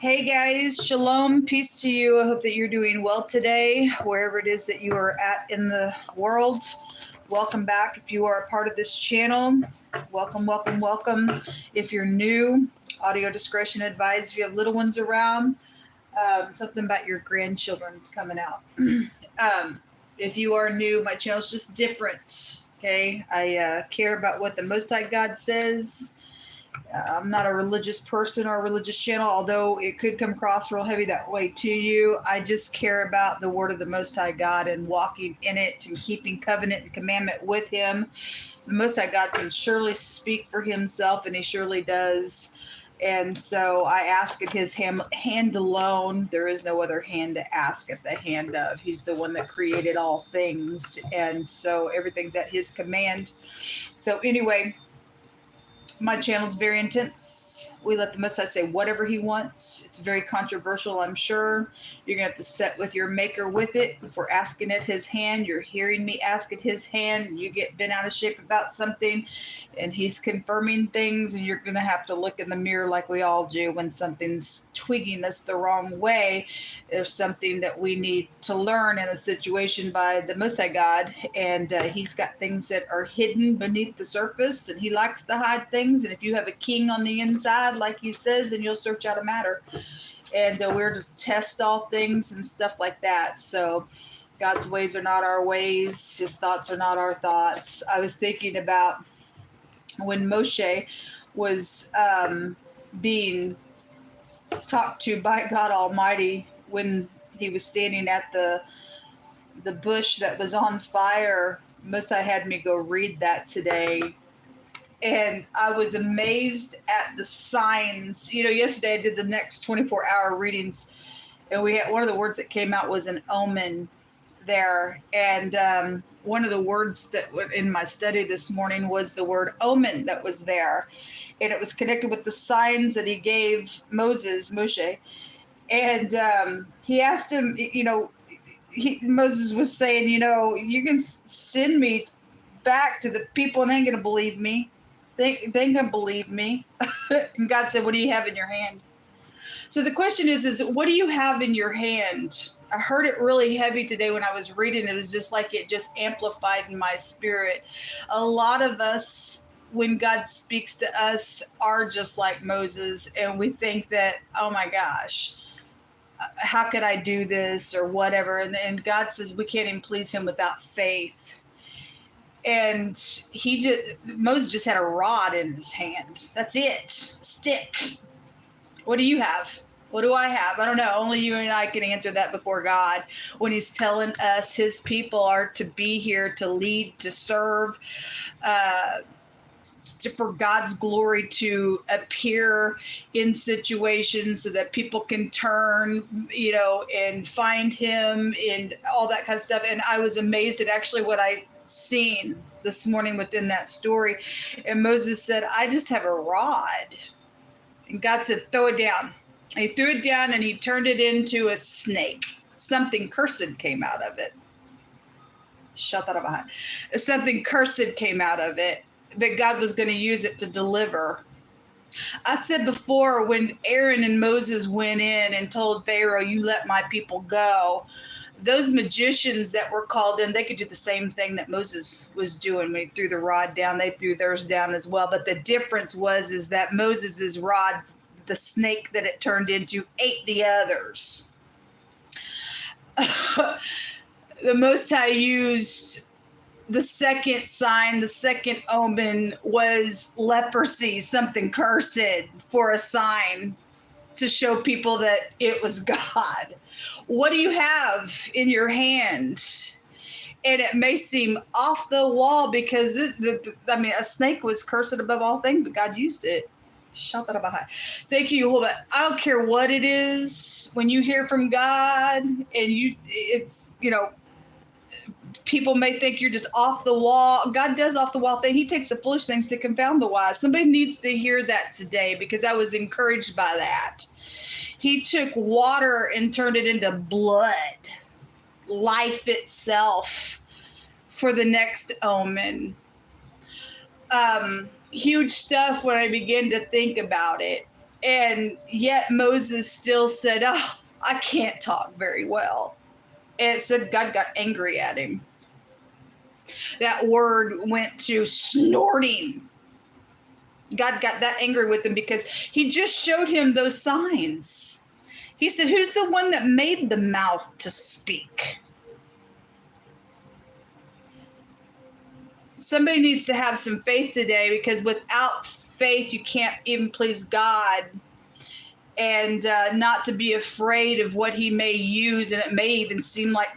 Hey guys, shalom, peace to you. I hope that you're doing well today, wherever it is that you are at in the world. Welcome back. If you are a part of this channel, welcome, welcome, welcome. If you're new, audio discretion advised. If you have little ones around, something about your grandchildren's coming out. If you are new, my channel's just different. Okay, I care about what the Most High God says. I'm not a religious person or a religious channel, although it could come across real heavy that way to you. I just care about the word of the Most High God and walking in it and keeping covenant and commandment with Him. The Most High God can surely speak for Himself, and He surely does. And so I ask at His hand alone. There is no other hand to ask at the hand of. He's the one that created all things. And so everything's at His command. So anyway, my channel is very intense. We let the Most High say whatever He wants. It's very controversial, I'm sure. You're going to have to sit with your Maker with it. If we're asking at His hand, you're hearing me ask at His hand, and you get bent out of shape about something, and He's confirming things, and you're going to have to look in the mirror like we all do when something's twigging us the wrong way. There's something that we need to learn in a situation by the Most High God, and He's got things that are hidden beneath the surface, and He likes to hide things. And if you have a king on the inside, like He says, then you'll search out a matter. And we're to test all things and stuff like that. So God's ways are not our ways. His thoughts are not our thoughts. I was thinking about when Moshe was being talked to by God Almighty, when he was standing at the bush that was on fire. Most I had me go read that today. And I was amazed at the signs. You know, yesterday I did the next 24-hour readings, and we had one of the words that came out was an omen there. And one of the words that in my study this morning was the word omen that was there. And it was connected with the signs that He gave Moshe. And He asked him, Moses was saying, you can send me back to the people and they ain't going to believe me. They ain't going to believe me. And God said, what do you have in your hand? So the question is what do you have in your hand? I heard it really heavy today when I was reading. It was just like it just amplified in my spirit. A lot of us, when God speaks to us, are just like Moses, and we think that, oh my gosh, how could I do this or whatever? And God says we can't even please Him without faith. And Moses just had a rod in his hand. That's it. Stick. What do you have? What do I have? I don't know. Only you and I can answer that before God when He's telling us His people are to be here to lead, to serve, for God's glory to appear in situations so that people can turn, and find Him and all that kind of stuff. And I was amazed at actually what I seen this morning within that story. And Moses said, I just have a rod. And God said, throw it down. And He threw it down and He turned it into a snake. Something cursed came out of it. Something cursed came out of it. That God was going to use it to deliver. I said before, when Aaron and Moses went in and told Pharaoh, you let my people go, those magicians that were called in, they could do the same thing that Moses was doing when he threw the rod down. They threw theirs down as well. But the difference is that Moses's rod, the snake that it turned into, ate the others. The Most High used the second sign, the second omen was leprosy, something cursed, for a sign to show people that it was God. What do you have in your hand? And it may seem off the wall because a snake was cursed above all things, but God used it. Thank you, Jehovah. I don't care what it is. When you hear from God and people may think you're just off the wall. God does off the wall thing. He takes the foolish things to confound the wise. Somebody needs to hear that today, because I was encouraged by that. He took water and turned it into blood, life itself, for the next omen. Huge stuff when I begin to think about it. And yet Moses still said, oh, I can't talk very well. And it said God got angry at him. That word went to snorting. God got that angry with him because he just showed him those signs. He said, who's the one that made the mouth to speak? Somebody needs to have some faith today, because without faith, you can't even please God. And not to be afraid of what he may use. And it may even seem like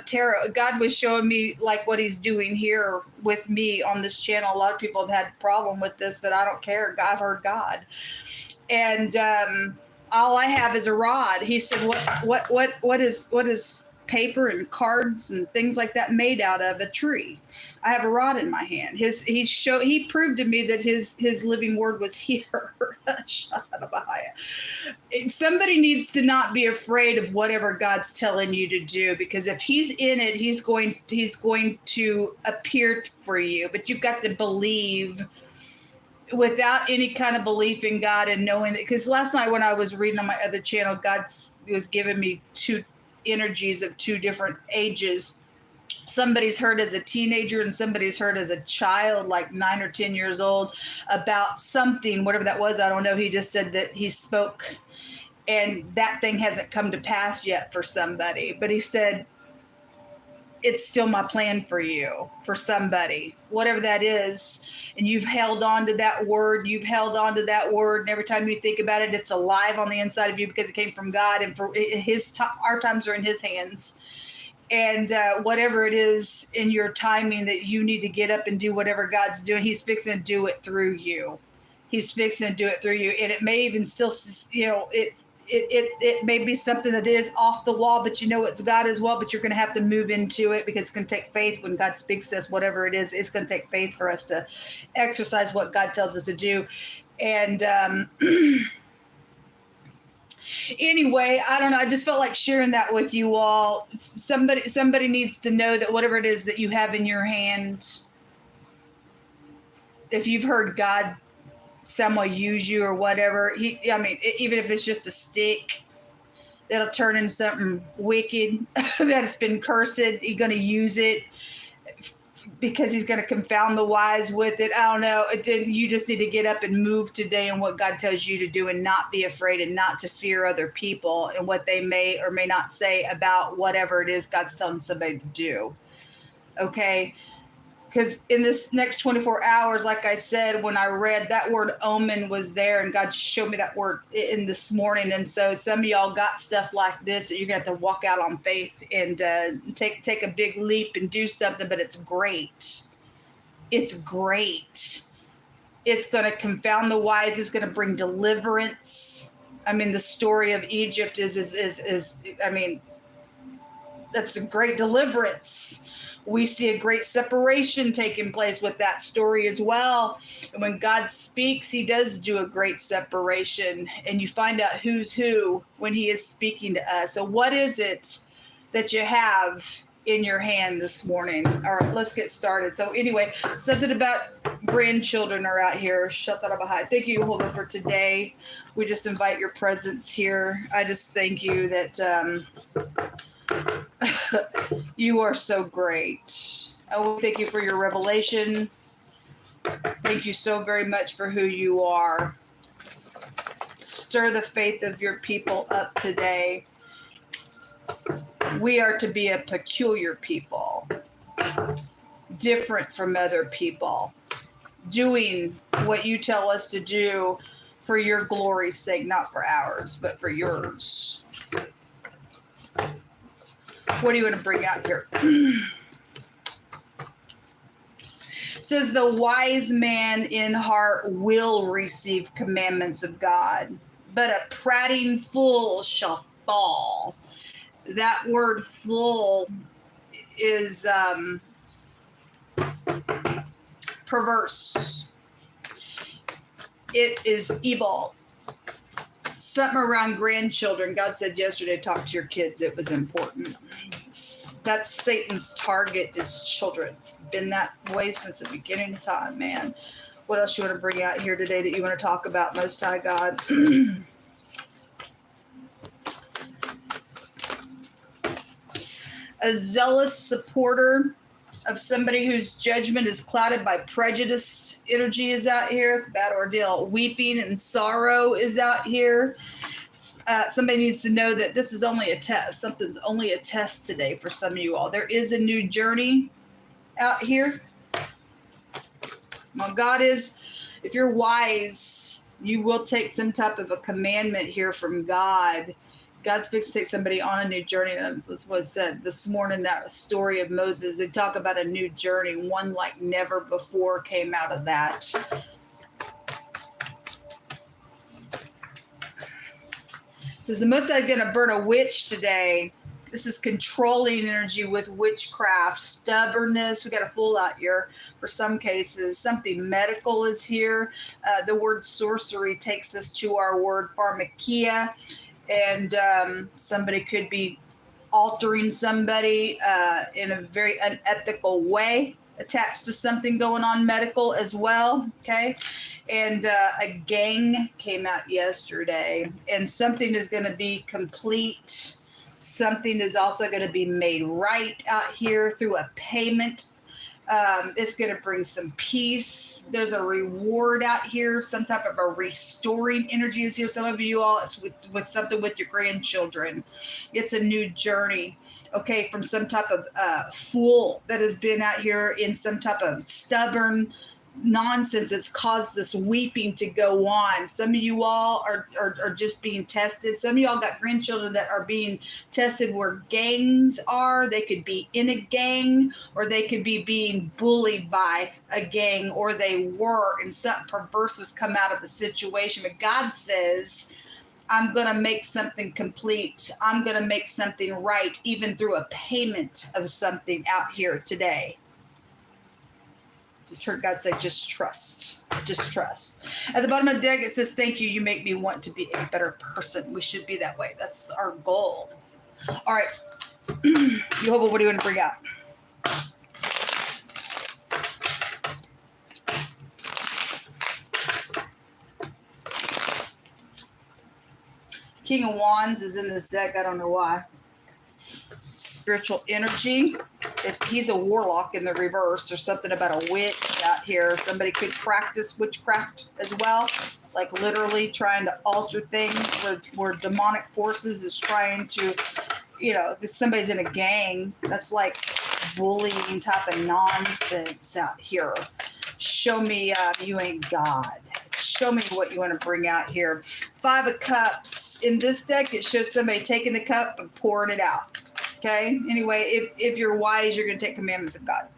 tarot. God was showing me like what he's doing here with me on this channel. A lot of people have had a problem with this, but I don't care. I've heard God. And all I have is a rod. He said, what is paper and cards and things like that made out of? A tree. I have a rod in my hand. He proved to me that his living word was here. Somebody needs to not be afraid of whatever God's telling you to do, because if he's in it, he's going to appear for you. But you've got to believe. Without any kind of belief in God and knowing that, because last night when I was reading on my other channel, God was giving me two energies of two different ages. Somebody's heard as a teenager and somebody's heard as a child, like 9 or 10 years old, about something, whatever that was. I don't know. He just said that he spoke and that thing hasn't come to pass yet for somebody. But he said, it's still my plan for you, for somebody, whatever that is. And you've held on to that word. You've held on to that word. And every time you think about it, it's alive on the inside of you because it came from God. And for our times are in his hands. And whatever it is in your timing that you need to get up and do whatever God's doing, he's fixing to do it through you. He's fixing to do it through you. And it may even still, it may be something that is off the wall, but it's God as well. But you're going to have to move into it, because it's going to take faith. When God speaks to us, whatever it is, it's going to take faith for us to exercise what God tells us to do. And anyway, I don't know. I just felt like sharing that with you all. Somebody needs to know that whatever it is that you have in your hand, if you've heard God someone use you or whatever, even if it's just a stick that'll turn into something wicked that's been cursed, he's going to use it because he's going to confound the wise with it. I don't know. Then you just need to get up and move today in what God tells you to do, and not be afraid, and not to fear other people and what they may or may not say about whatever it is God's telling somebody to do. Okay? Because in this next 24 hours, like I said, when I read that word omen was there, and God showed me that word in this morning. And so some of y'all got stuff like this that you're going to have to walk out on faith and take a big leap and do something. But it's great. It's great. It's going to confound the wise. It's going to bring deliverance. The story of Egypt is that's a great deliverance. We see a great separation taking place with that story as well. And when God speaks, he does do a great separation. And you find out who's who when he is speaking to us. So what is it that you have in your hand this morning? All right, let's get started. So anyway, something about grandchildren are out here. Thank you, Jehovah, for today. We just invite your presence here. I just thank you that you are so great. I will thank you for your revelation. Thank you so very much for who you are. Stir the faith of your people up today. We are to be a peculiar people, different from other people, doing what you tell us to do for your glory's sake, not for ours, but for yours. What do you want to bring out here? It says the wise man in heart will receive commandments of God, but a prating fool shall fall. That word fool is perverse. It is evil. Something around grandchildren. God said yesterday, talk to your kids. It was important. That's Satan's target, is children. It's been that way since the beginning of time, man. What else you want to bring out here today that you want to talk about, Most High God? A zealous supporter of somebody whose judgment is clouded by prejudice energy is out here. It's a bad ordeal. Weeping and sorrow is out here. Somebody needs to know that this is only a test. Something's only a test today for some of you all. There is a new journey out here. Well, God is, if you're wise, you will take some type of a commandment here from God. God's fixed to take somebody on a new journey. That's what said this morning, that story of Moses. They talk about a new journey, one like never before came out of that. It says the Most High is going to burn a witch today. This is controlling energy with witchcraft, stubbornness. We got a fool out here for some cases. Something medical is here. The word sorcery takes us to our word pharmakia. And somebody could be altering somebody in a very unethical way, attached to something going on medical as well, okay? And a gang came out yesterday, and something is going to be complete. Something is also going to be made right out here through a payment. It's going to bring some peace. There's a reward out here. Some type of a restoring energy is here. Some of you all, it's with something with your grandchildren. It's a new journey, okay, from some type of fool that has been out here in some type of stubborn nonsense that's caused this weeping to go on. Some of you all are just being tested. Some of you all got grandchildren that are being tested where gangs are. They could be in a gang, or they could be being bullied by a gang, or they were, and something perverse has come out of the situation. But God says, I'm going to make something complete. I'm going to make something right, even through a payment of something out here today. Just heard God say, just trust. Just trust. At the bottom of the deck, it says, thank you. You make me want to be a better person. We should be that way. That's our goal. All right. Jehovah, what do you want to bring out? King of Wands is in this deck. I don't know why. Spiritual energy. If he's a warlock in the reverse, there's something about a witch out here. Somebody could practice witchcraft as well, like literally trying to alter things where demonic forces is trying to, you know, if somebody's in a gang, that's like bullying type of nonsense out here. Show me you ain't God. Show me what you want to bring out here. 5 of Cups. In this deck, it shows somebody taking the cup and pouring it out. Okay? Anyway, if you're wise, you're going to take commandments of God.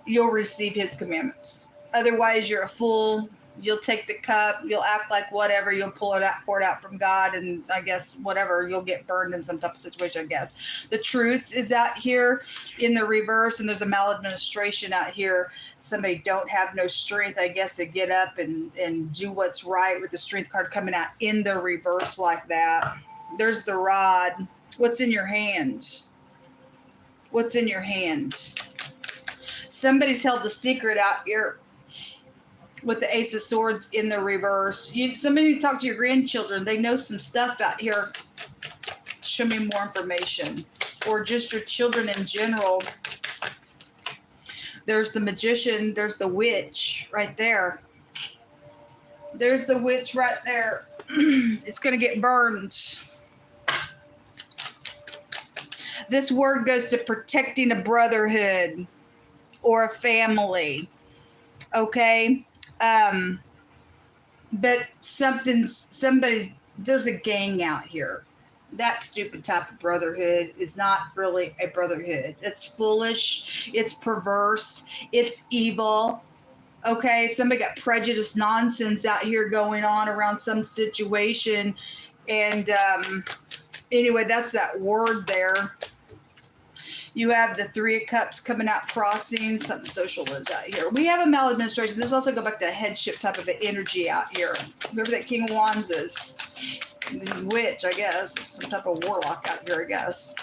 You'll receive his commandments. Otherwise, you're a fool. You'll take the cup. You'll act like whatever. You'll pull it out, pour it out from God, and I guess whatever. You'll get burned in some type of situation, I guess. The truth is out here in the reverse, and there's a maladministration out here. Somebody don't have no strength, I guess, to get up and do what's right, with the strength card coming out in the reverse like that. There's the rod. What's in your hand? What's in your hand? Somebody's held the secret out here with the Ace of Swords in the reverse. Somebody talk to your grandchildren. They know some stuff out here. Show me more information. Or just your children in general. There's the Magician. There's the Witch right there. There's the Witch right there. It's going to get burned. This word goes to protecting a brotherhood or a family. Okay? But there's a gang out here. That stupid type of brotherhood is not really a brotherhood. It's foolish. It's perverse. It's evil. Okay? Somebody got prejudice nonsense out here going on around some situation. And anyway, that's that word there. You have the 3 of Cups coming out, crossing. Something social is out here. We have a maladministration. This also go back to a headship type of an energy out here. Whoever that King of Wands is. He's witch, I guess. Some type of warlock out here, I guess.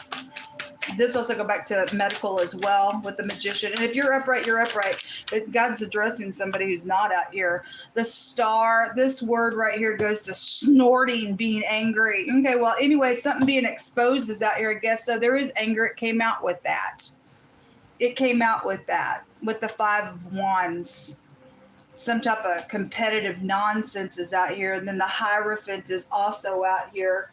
This also go back to medical as well with the magician. And if you're upright, you're upright. But God's addressing somebody who's not out here. The star, this word right here goes to snorting, being angry. Okay, well, anyway, something being exposed is out here, I guess. So there is anger. It came out with that. It came out with that, with the 5 of Wands. Some type of competitive nonsense is out here. And then the Hierophant is also out here.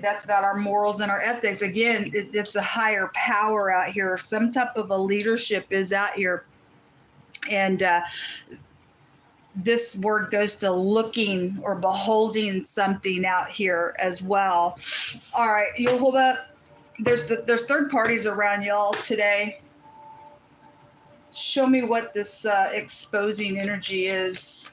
That's about our morals and our ethics. Again, it's a higher power out here. Some type of a leadership is out here. And this word goes to looking or beholding something out here as well. All right, you'll hold up. There's third parties around y'all today. Show me what this exposing energy is.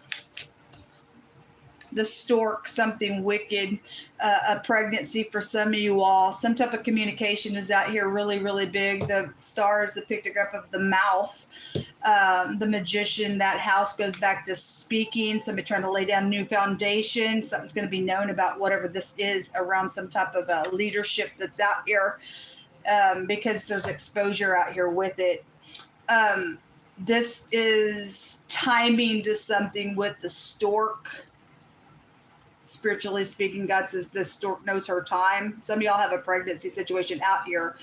The stork, something wicked, a pregnancy for some of you all. Some type of communication is out here really, really big. The star is the pictograph of the mouth. The magician, that house goes back to speaking. Somebody trying to lay down a new foundation. Something's going to be known about whatever this is around some type of leadership that's out here because there's exposure out here with it. This is timing to something with the stork. Spiritually speaking, God says this stork knows her time. Some of y'all have a pregnancy situation out here,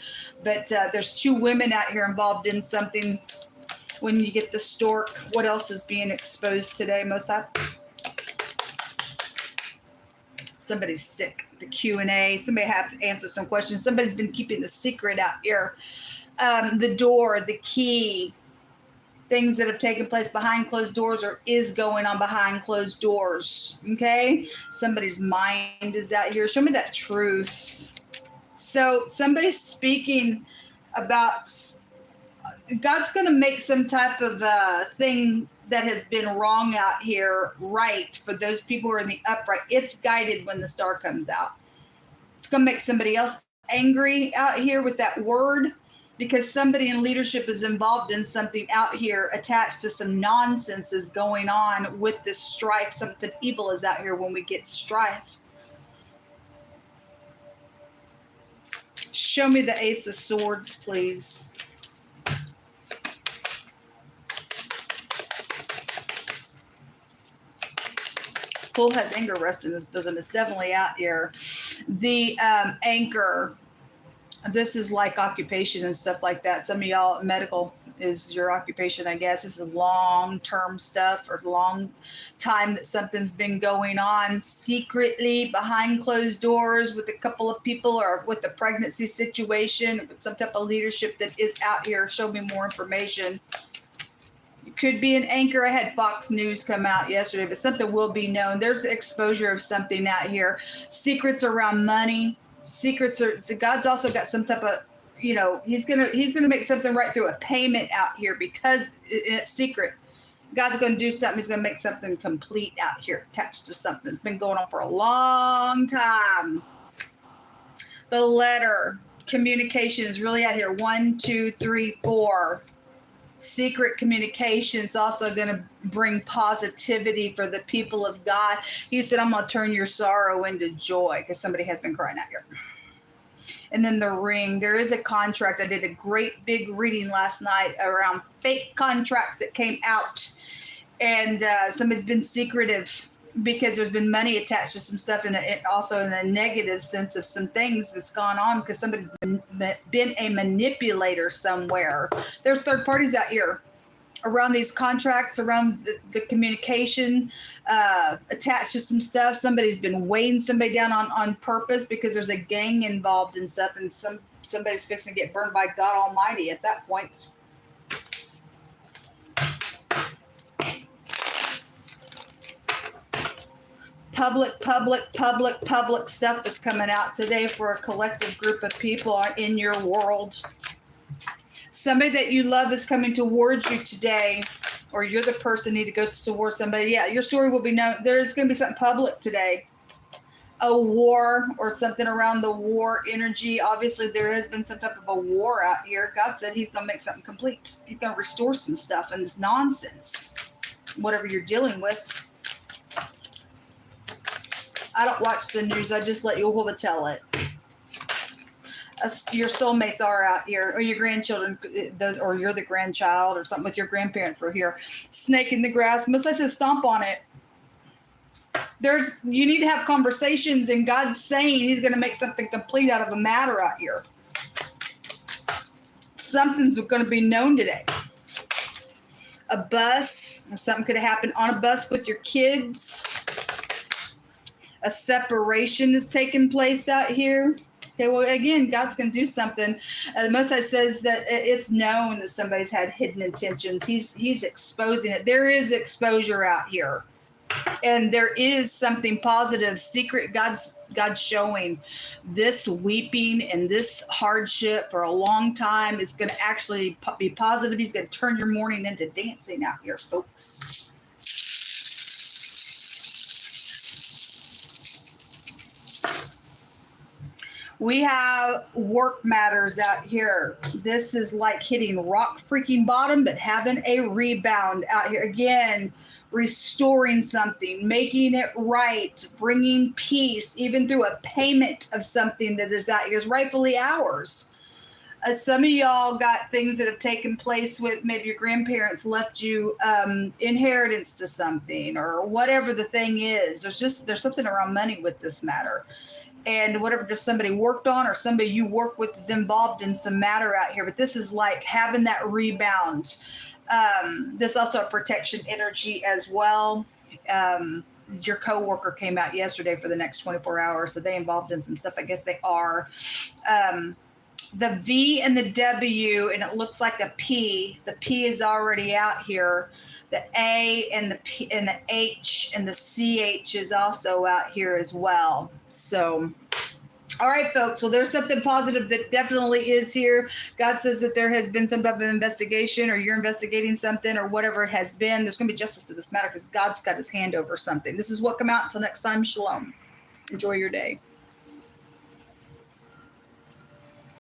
but there's 2 women out here involved in something. When you get the stork, what else is being exposed today? Most of somebody's sick. The Q&A. Somebody have to answer some questions. Somebody's been keeping the secret out here. The door, the key. Things that have taken place behind closed doors or is going on behind closed doors. Okay? Somebody's mind is out here. Show me that truth. So somebody's speaking about God's going to make some type of thing that has been wrong out here right for those people who are in the upright. It's guided when the star comes out. It's going to make somebody else angry out here with that word. Because somebody in leadership is involved in something out here attached to some nonsense is going on with this strife. Something evil is out here when we get strife. Show me the Ace of Swords, please. Fool has anger rest in his bosom. It's definitely out here. The anchor. This is like occupation and stuff like that. Some of y'all, medical is your occupation, I guess. This is long-term stuff or long time that something's been going on secretly behind closed doors with a couple of people or with a pregnancy situation, with some type of leadership that is out here. Show me more information. It could be an anchor. I had Fox News come out yesterday, but something will be known. There's the exposure of something out here. Secrets around money. Secrets are, so God's also got some type of, he's gonna make something right through a payment out here because it's secret. God's gonna do something. He's gonna make something complete out here attached to something that's been going on for a long time. The letter communication is really out here. 1, 2, 3, 4. Secret communication is also going to bring positivity for the people of God. He said, I'm going to turn your sorrow into joy, because somebody has been crying out here. And then the ring. There is a contract. I did a great big reading last night around fake contracts that came out. And somebody's been secretive because there's been money attached to some stuff, and also in a negative sense of some things that's gone on because somebody's been a manipulator somewhere. There's third parties out here around these contracts, around the communication attached to some stuff. Somebody's been weighing somebody down on purpose because there's a gang involved in stuff, and somebody's fixing to get burned by God Almighty at that point. Public stuff is coming out today for a collective group of people in your world. Somebody that you love is coming towards you today, or you're the person need to go towards somebody. Yeah, your story will be known. There's going to be something public today. A war or something around the war energy. Obviously, there has been some type of a war out here. God said he's going to make something complete. He's going to restore some stuff and this nonsense, whatever you're dealing with. I don't watch the news. I just let Jehovah tell it. your soulmates are out here, or your grandchildren, or you're the grandchild or something with your grandparents were here. Snake in the grass. Most I said stomp on it. You need to have conversations, and God's saying he's going to make something complete out of a matter out here. Something's going to be known today. A bus, or something could have happened on a bus with your kids. A separation is taking place out here. Okay, well, again, God's going to do something. The Most High says that it's known that somebody's had hidden intentions. He's exposing it. There is exposure out here. And there is something positive, secret. God's showing this weeping and this hardship for a long time is going to actually be positive. He's going to turn your mourning into dancing out here, folks. We have work matters out here. This is like hitting rock freaking bottom, but having a rebound out here. Again, restoring something, making it right, bringing peace, even through a payment of something that is out here is rightfully ours. Some of y'all got things that have taken place with maybe your grandparents left you inheritance to something or whatever the thing is. There's something around money with this matter. And whatever just somebody worked on or somebody you work with is involved in some matter out here. But this is like having that rebound. This also a protection energy as well. Your coworker came out yesterday for the next 24 hours. So they involved in some stuff. I guess they are. The V and the W, and it looks like a P. The P is already out here. The A and the P and the H and the CH is also out here as well. So, all right, folks. Well, there's something positive that definitely is here. God says that there has been some type of investigation, or you're investigating something, or whatever it has been. There's going to be justice to this matter because God's got his hand over something. This is what come out. Until next time, shalom. Enjoy your day.